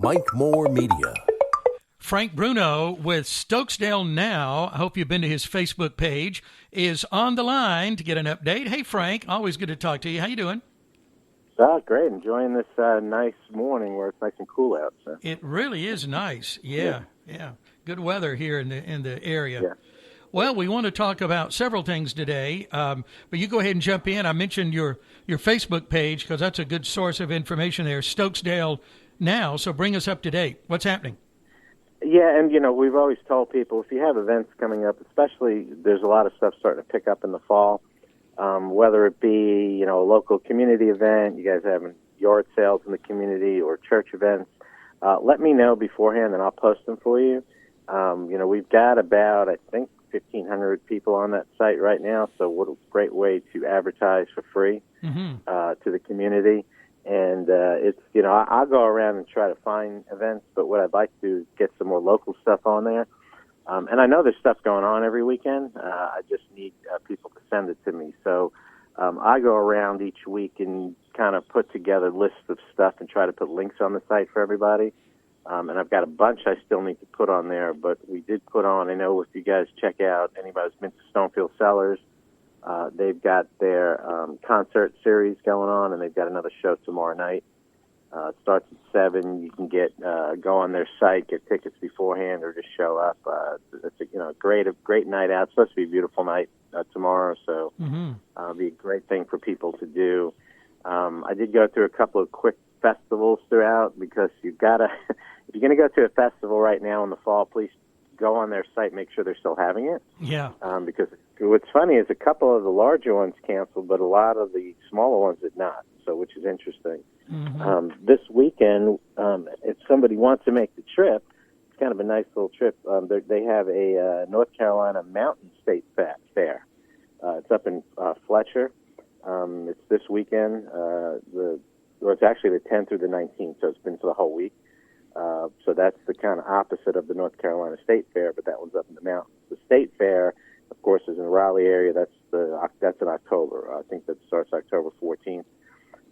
Mike Moore Media. Frank Bruno with Stokesdale Now, I hope you've been to his Facebook page, is on the line to get an update. Hey, Frank, always good to talk to you. How you doing? Great. Enjoying this nice morning where it's nice and cool out. So. It really is nice. Yeah. Good weather here in the area. Yeah. Well, we want to talk about several things today, but you go ahead and jump in. I mentioned your Facebook page because that's a good source of information there, Stokesdale Now. So bring us up to date. What's happening? Yeah, and, we've always told people if you have events coming up, especially there's a lot of stuff starting to pick up in the fall, whether it be, a local community event, you guys having yard sales in the community or church events, let me know beforehand and I'll post them for you. We've got about, I think, 1,500 people on that site right now, so what a great way to advertise for free to the community. And it's, I'll go around and try to find events, but what I'd like to do is get some more local stuff on there. And I know there's stuff going on every weekend. I just need people to send it to me. So I go around each week and kind of put together lists of stuff and try to put links on the site for everybody. And I've got a bunch I still need to put on there, but we did put on, I know if you guys check out, anybody who's been to Stonefield Cellars, they've got their concert series going on, and they've got another show tomorrow night. It starts at 7. You can go on their site, get tickets beforehand, or just show up. It's a great night out. It's supposed to be a beautiful night tomorrow, so it'll be a great thing for people to do. I did go through a couple of quick festivals throughout because you've got to, if you're going to go to a festival right now in the fall, please go on their site, make sure they're still having it. Yeah. Because what's funny is a couple of the larger ones canceled, but a lot of the smaller ones did not, so which is interesting. This weekend, if somebody wants to make the trip, it's kind of a nice little trip. They have a North Carolina Mountain State Fair. It's up in Fletcher. It's this weekend. It's actually the 10th through the 19th, so it's been for the whole week. So that's the kind of opposite of the North Carolina State Fair, but that one's up in the mountains. The State Fair, of course, is in the Raleigh area. That's in October. I think that starts October 14th.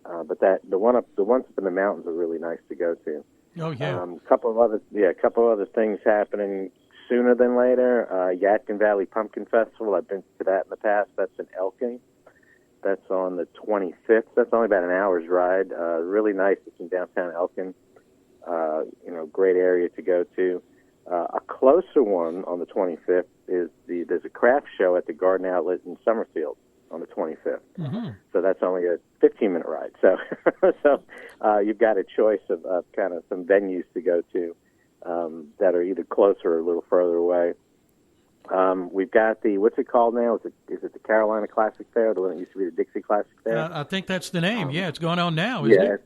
But the ones up in the mountains are really nice to go to. Oh yeah. A couple of other things happening sooner than later. Yadkin Valley Pumpkin Festival. I've been to that in the past. That's in Elkin. That's on the 25th. That's only about an hour's ride. Really nice. It's in downtown Elkin. Great area to go to. A closer one on the 25th is there's a craft show at the Garden Outlet in Summerfield on the 25th. So that's only a 15-minute ride. So you've got a choice of kind of some venues to go to that are either closer or a little further away. We've got what's it called now? Is it the Carolina Classic Fair, the one that used to be the Dixie Classic Fair? I think that's the name. It's going on now, isn't it?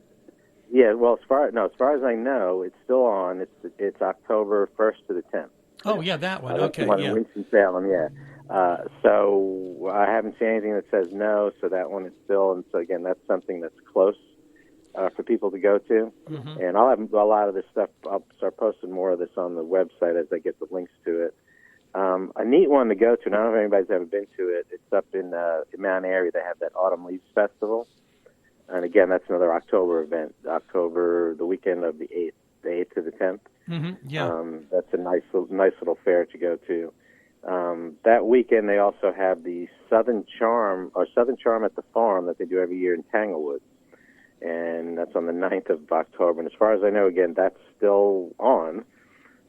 Yeah, well, as far as I know, it's still on. It's October 1st to the 10th. Oh, yeah, that one. That's Okay, the one yeah. in Winston-Salem, yeah. So I haven't seen anything that says no, so that one is still, and so again, that's something that's close for people to go to. And I'll have a lot of this stuff. I'll start posting more of this on the website as I get the links to it. A neat one to go to, and I don't know if anybody's ever been to it, it's up in Mount Airy. They have that Autumn Leaves Festival. And again, that's another October event, the weekend of the 8th to the 10th. That's a nice little fair to go to. That weekend, they also have the Southern Charm at the Farm that they do every year in Tanglewood. And that's on the 9th of October. And as far as I know, again, that's still on.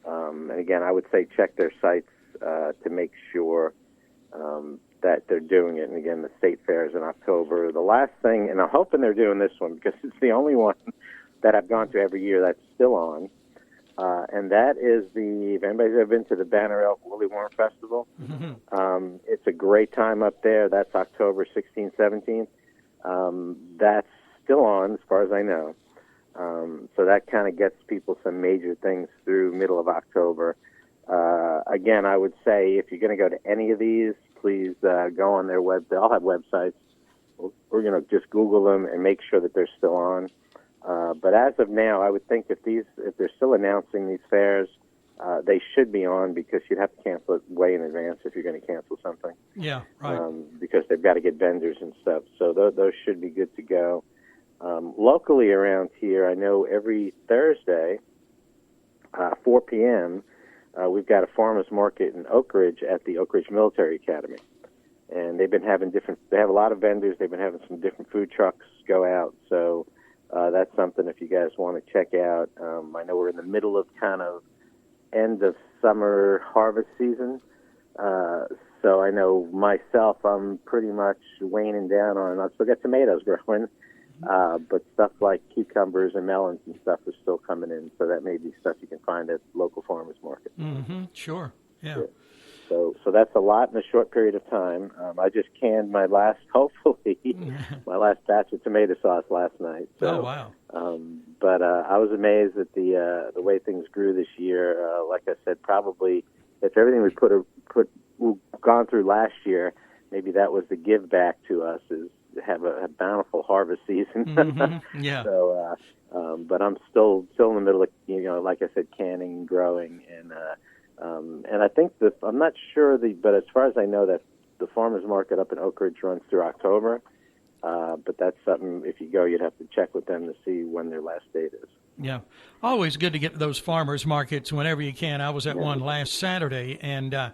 And again, I would say check their sites to make sure that they're doing it. And again, the state fair is in October. The last thing, and I'm hoping they're doing this one because it's the only one that I've gone to every year that's still on. And that is if anybody's ever been to the Banner Elk Woolly Worm Festival, it's a great time up there. That's October 16th, 17th. That's still on as far as I know. So that kind of gets people some major things through middle of October. Again, I would say if you're going to go to any of these, please go on their web. They all have websites. We're going to just Google them and make sure that they're still on. But as of now, I would think if they're still announcing these fairs, they should be on because you'd have to cancel it way in advance if you're going to cancel something. Yeah, right. Because they've got to get vendors and stuff. So those should be good to go. Locally around here, I know every Thursday 4 p.m., we've got a farmers market in Oak Ridge at the Oak Ridge Military Academy. And they've been having they have a lot of vendors. They've been having some different food trucks go out. So that's something if you guys want to check out. I know we're in the middle of kind of end of summer harvest season. So I know myself, I'm pretty much waning down on, I've still got tomatoes growing, but stuff like cucumbers and melons and stuff is still coming in. So that may be stuff you can find at local farmers market. Mm-hmm. Sure. Yeah. So that's a lot in a short period of time. I just canned my last, hopefully, my last batch of tomato sauce last night. So, oh, wow. But I was amazed at the way things grew this year. Like I said, probably if everything we've gone through last year, maybe that was the give back to us, is to have a bountiful harvest season. Mm-hmm. Yeah. So, but I'm still in the middle of, like I said, canning and growing, and I think I'm not sure but as far as I know, that the farmers market up in Oak Ridge runs through October. But that's something, if you go, you'd have to check with them to see when their last date is. Yeah. Always good to get to those farmers markets whenever you can. I was at one last Saturday, and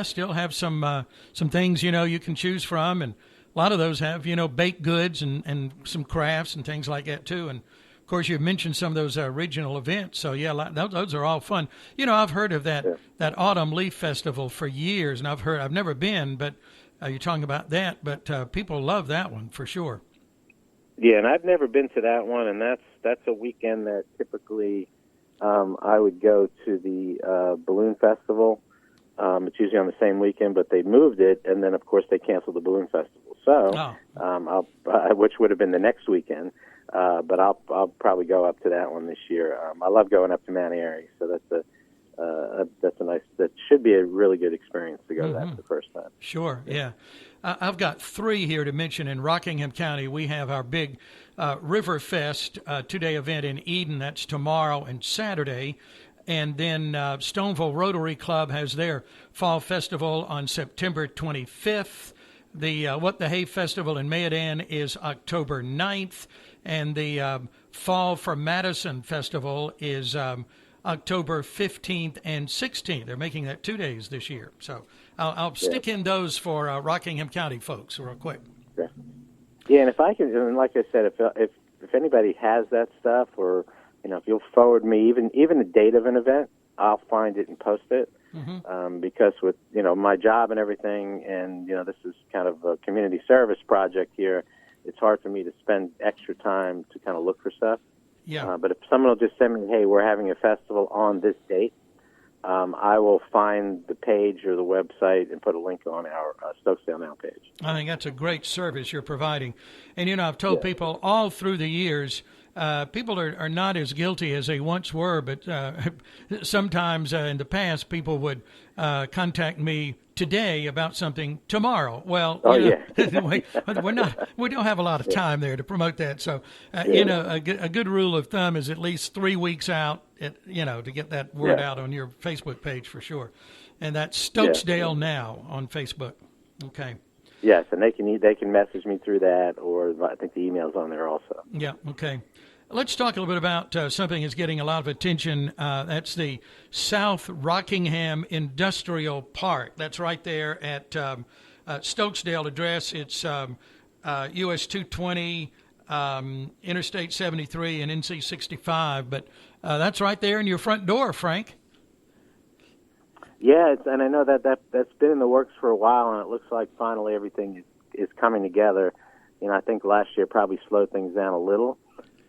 still have some things, you can choose from, and a lot of those have, baked goods and some crafts and things like that too. And of course, you've mentioned some of those regional events, so those are all fun. I've heard of that Autumn Leaf Festival for years, and I've never been, but you're talking about that, but people love that one for sure. Yeah, and I've never been to that one, and that's a weekend that typically I would go to the Balloon Festival. It's usually on the same weekend, but they moved it, and then of course they canceled the Balloon Festival. So, which would have been the next weekend, but I'll probably go up to that one this year. I love going up to Mount Airy, so that's a nice. That should be a really good experience to go to that for the first time. Sure, yeah. I've got 3 here to mention. In Rockingham County, we have our big River Fest 2-day event in Eden. That's tomorrow and Saturday. And then Stoneville Rotary Club has their Fall Festival on September 25th. The What the Hay Festival in Mayodan is October 9th. And the Fall for Madison Festival is October 15th and 16th. They're making that 2 days this year. So I'll stick in those for Rockingham County folks real quick. Yeah, and if I can, and like I said, if anybody has that stuff, or if you'll forward me even the date of an event, I'll find it and post it. Because with my job and everything, and this is kind of a community service project here, it's hard for me to spend extra time to kind of look for stuff. Yeah. But if someone will just send me, hey, we're having a festival on this date, I will find the page or the website and put a link on our Stokesdale Now page. I think that's a great service you're providing. And, I've told people all through the years, people are not as guilty as they once were, but sometimes in the past people would contact me today about something tomorrow. Well, we don't have a lot of time there to promote that. So, a good rule of thumb is at least 3 weeks out, to get that word out on your Facebook page for sure. And that's Stokesdale Now on Facebook. Okay. Yes, and they can message me through that, or I think the email's on there also. Yeah. Okay. Let's talk a little bit about something that's getting a lot of attention. That's the South Rockingham Industrial Park. That's right there at Stokesdale address. It's US 220, Interstate 73, and NC 65. But that's right there in your front door, Frank. Yeah, and I know that's been in the works for a while, and it looks like finally everything is coming together. I think last year probably slowed things down a little.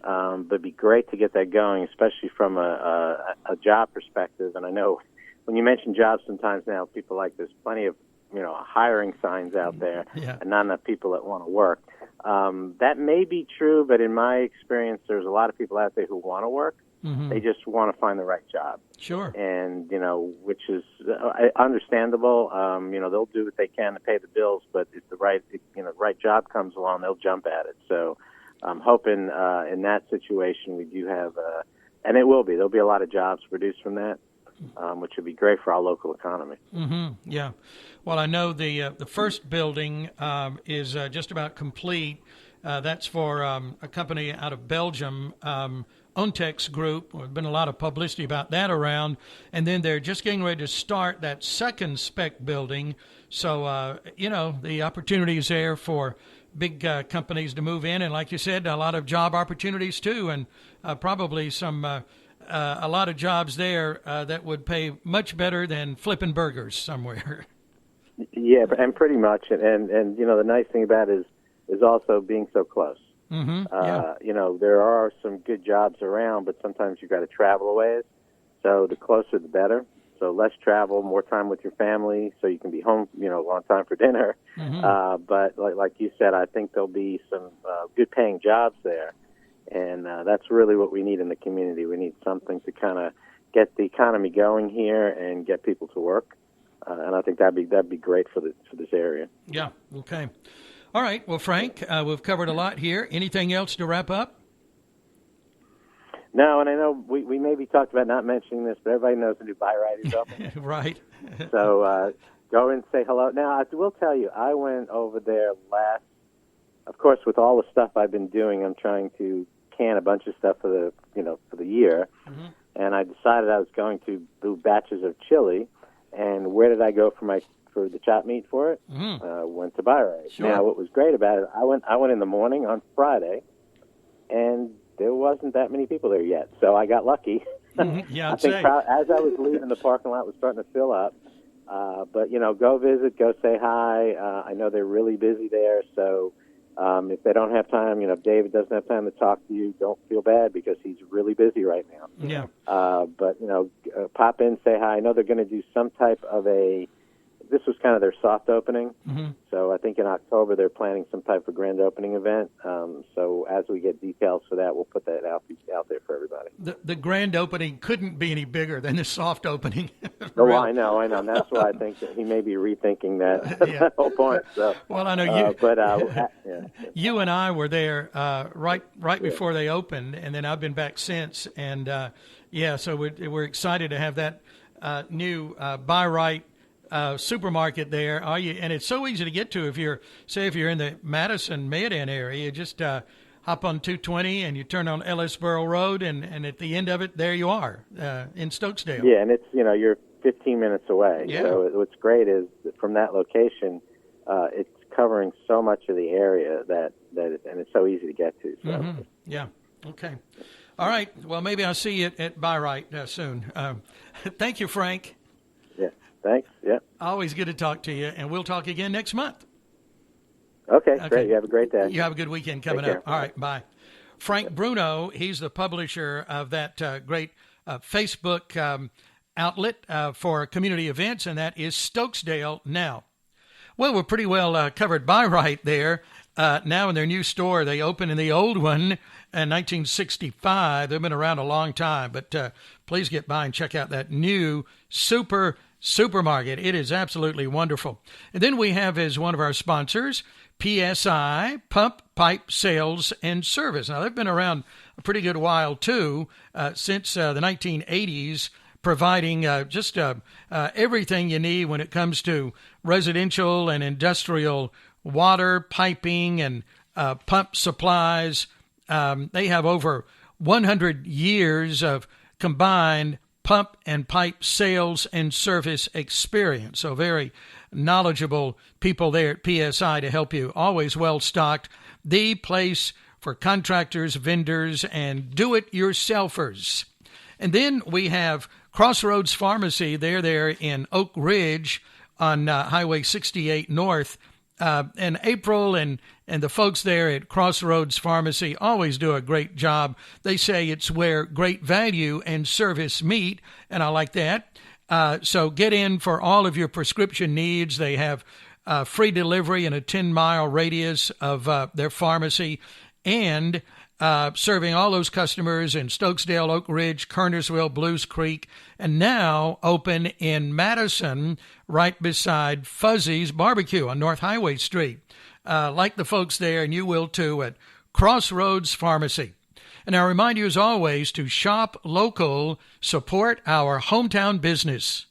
But it'd be great to get that going, especially from a job perspective. And I know when you mention jobs sometimes now, people there's plenty of, hiring signs out there and not enough people that want to work. That may be true, but in my experience, there's a lot of people out there who want to work. Mm-hmm. They just want to find the right job. Sure. And, which is understandable. They'll do what they can to pay the bills, but if the right job comes along, they'll jump at it. So I'm hoping in that situation we do have, and it will be, there'll be a lot of jobs produced from that, which would be great for our local economy. Mm-hmm. Yeah. Well, I know the first building is just about complete. That's for a company out of Belgium, Ontex Group. There's been a lot of publicity about that around. And then they're just getting ready to start that second spec building. So, the opportunity is there for big companies to move in. And like you said, a lot of job opportunities too, and probably a lot of jobs there that would pay much better than flipping burgers somewhere. Yeah, and pretty much. And the nice thing about it is also being so close. Mm-hmm. There are some good jobs around, but sometimes you've got to travel a ways. So the closer, the better. So less travel, more time with your family, so you can be home, on time for dinner. Mm-hmm. But like you said, I think there'll be some good-paying jobs there, and that's really what we need in the community. We need something to kind of get the economy going here and get people to work, and I think that'd be great for this area. Yeah. Okay. All right. Well, Frank, we've covered a lot here. Anything else to wrap up? No, and I know we maybe talked about not mentioning this, but everybody knows the new bi-rite is open. Right. So go and say hello. Now, I will tell you, I went over there of course, with all the stuff I've been doing, I'm trying to can a bunch of stuff for the year. Mm-hmm. And I decided I was going to do batches of chili. And where did I go for the chop meat for it? Mm-hmm. Went to bi-rite. Sure. Now, what was great about it, I went in the morning on Friday, and there wasn't that many people there yet, so I got lucky. Mm-hmm. Yeah, I think as I was leaving, the parking lot was starting to fill up. But go visit, go say hi. I know they're really busy there, so if they don't have time, if David doesn't have time to talk to you, don't feel bad because he's really busy right now. Yeah. But pop in, say hi. I know they're going to do some type of this was kind of their soft opening. Mm-hmm. So I think in October they're planning some type of grand opening event. So as we get details for that, we'll put that out there for everybody. The grand opening couldn't be any bigger than the soft opening. Oh, I know. And that's why I think that he may be rethinking that, Yeah. that whole point. So, well, I know you. Yeah. You and I were there right before they opened, and then I've been back since. And so we're excited to have that new bi-rite supermarket there. And it's so easy to get to if you're in the Madison Mid-End area. You just hop on 220 and you turn on Ellisboro Road, and at the end of it, there you are in Stokesdale. Yeah, and it's you're 15 minutes away. Yeah. So what's great is that from that location, it's covering so much of the area that it's so easy to get to. So. Mm-hmm. Yeah. Okay. All right. Well, maybe I'll see you at bi-rite soon. Thank you, Frank. Yeah. Thanks. Yeah. Always good to talk to you, and we'll talk again next month. Okay. Great. You have a great day. You have a good weekend coming up. All right. Bye. Frank Bruno, he's the publisher of that great Facebook outlet for community events, and that is Stokesdale Now. Well, we're pretty well covered bi-rite there. Now in their new store, they opened in the old one in 1965. They've been around a long time, but please get by and check out that new supermarket. It is absolutely wonderful. And then we have as one of our sponsors, PSI, Pump, Pipe, Sales, and Service. Now, they've been around a pretty good while, too, since the 1980s, providing just everything you need when it comes to residential and industrial water, piping, and pump supplies. They have over 100 years of combined pump and pipe sales and service experience. So very knowledgeable people there at PSI to help you. Always well-stocked. The place for contractors, vendors, and do-it-yourselfers. And then we have Crossroads Pharmacy. They're there in Oak Ridge on Highway 68 North. And April and the folks there at Crossroads Pharmacy always do a great job. They say it's where great value and service meet, and I like that. So get in for all of your prescription needs. They have free delivery in a 10-mile radius of their pharmacy, and serving all those customers in Stokesdale, Oak Ridge, Kernersville, Blues Creek, and now open in Madison right beside Fuzzy's Barbecue on North Highway Street. Like the folks there, and you will too, at Crossroads Pharmacy. And I remind you, as always, to shop local, support our hometown business.